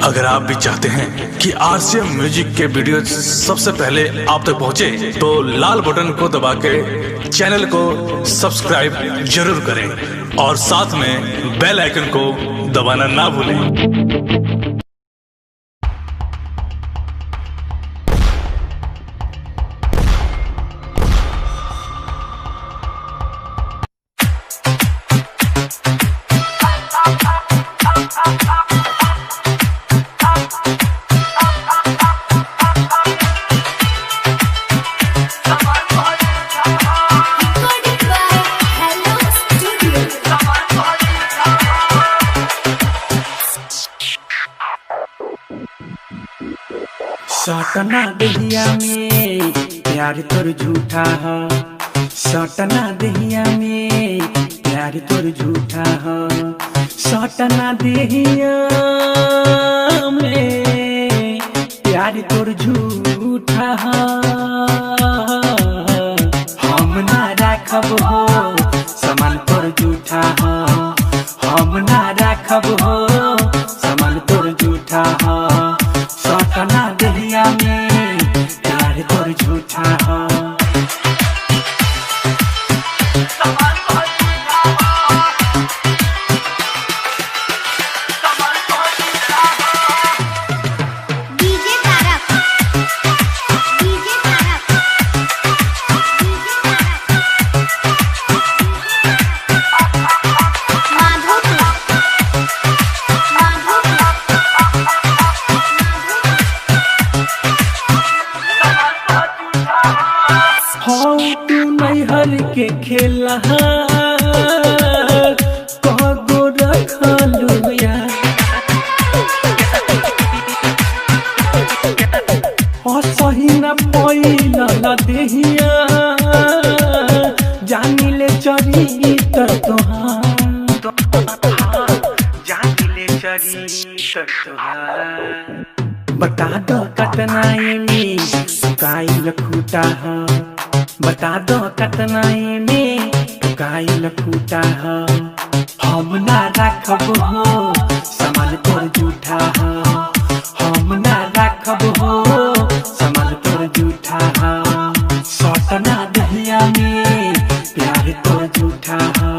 अगर आप भी चाहते हैं कि आरसीएम म्यूजिक के वीडियो सबसे पहले आप तक पहुंचे, तो लाल बटन को दबा के चैनल को सब्सक्राइब जरूर करें और साथ में बेल आइकन को दबाना ना भूलें। सटना दहिया में प्यार तोर झूठा है, सटना दहिया में प्यार तोर झूठा है, सटना दहिया में प्यार तोर झूठा है। हम ना राखब हो समान तोर झूठा है, हम ना राखब हो समान तोर झूठा है। सटना दहिया में प्यार तोर झूठा है। नैहर के खेला कगो रखलू यार, सही न पैला न देहिया जानी ले चरित्र तोहार, जानी ले चरित्र तोहार। बता दो कतना में काइल खूटा है, बता दो कतना में काइल खूटा है। हम ना राखब हो समान तोर झूठा है, हम ना राखब हो समान तोर झूठा है। सटना दहिया में प्यार तोर झूठा है।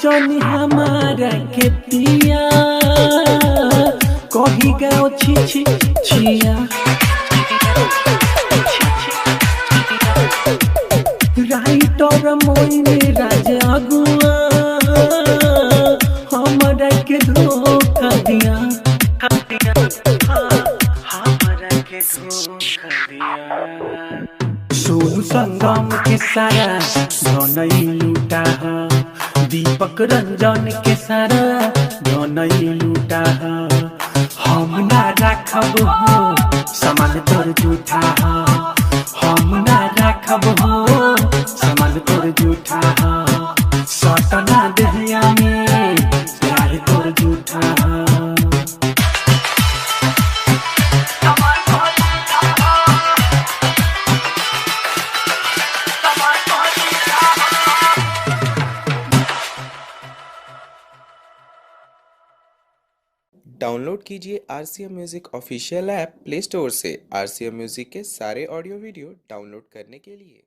जनी हमारा के पिया कही गाओ छी छी छिया, राइटर मोइने राज अगुआ हमरा के धोखा दिया, हमरा के धोखा दिया। सोनू संगम के सारा धनई लूटा है, दीपक रंजन के सारा धनई लूटा है। हम ना राखब हो समान तोर झूठा है, हम ना राखब हो समान तोर झूठा है। सटना दहिया में प्यार तोर झूठा है। डाउनलोड कीजिए RCM music official app play store से। आरसीएम म्यूजिक के सारे ऑडियो वीडियो डाउनलोड करने के लिए